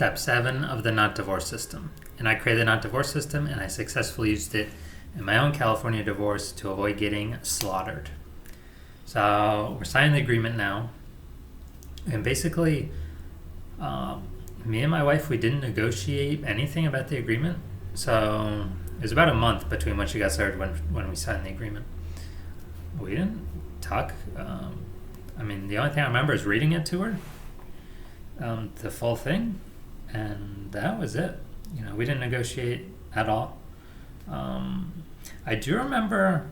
step 7 of the NOTDivorce system. And I created the NOTDivorce system and I successfully used it in my own California divorce to avoid getting slaughtered. So we're signing the agreement now. And basically, me and my wife, we didn't negotiate anything about the agreement. So it was about a month between when she got started when we signed the agreement. We didn't talk. The only thing I remember is reading it to her, the full thing, and that was it. We didn't negotiate at all. I do remember,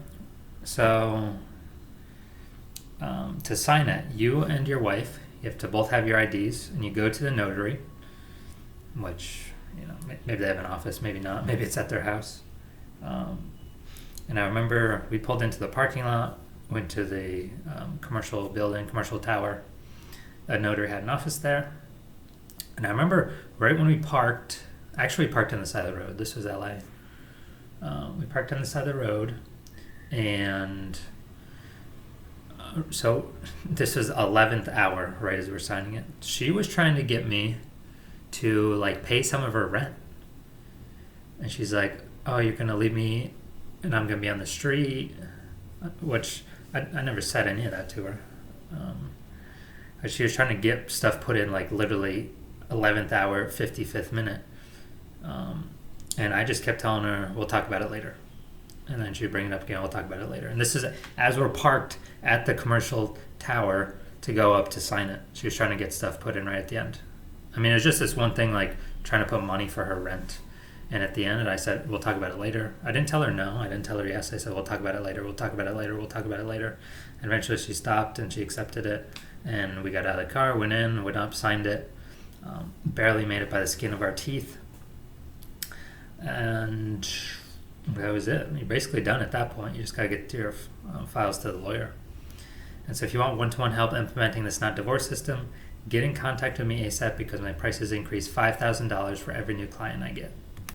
to sign it, you and your wife, you have to both have your IDs, and you go to the notary, which, maybe they have an office, maybe not, maybe it's at their house. And I remember we pulled into the parking lot, went to the commercial building, commercial tower. A notary had an office there. And I remember right when we parked, actually parked on the side of the road. This was LA. We parked on the side of the road, and so this was 11th hour, right as we were signing it. She was trying to get me to pay some of her rent. And she's like, oh, you're going to leave me and I'm going to be on the street, which I never said any of that to her. But she was trying to get stuff put in literally 11th hour, 55th minute. And I just kept telling her, we'll talk about it later. And then she'd bring it up again, we'll talk about it later. And this is as we're parked at the commercial tower to go up to sign it. She was trying to get stuff put in right at the end. It was just this one thing, trying to put money for her rent. And at the end, I said, we'll talk about it later. I didn't tell her no. I didn't tell her yes. I said, we'll talk about it later. We'll talk about it later. We'll talk about it later. And eventually she stopped and she accepted it. And we got out of the car, went in, went up, signed it. Barely made it by the skin of our teeth. And that was it. You're basically done at that point. You just got to get your files to the lawyer. And so if you want one-to-one help implementing this NOTDivorce system, get in contact with me ASAP because my prices increase $5,000 for every new client I get.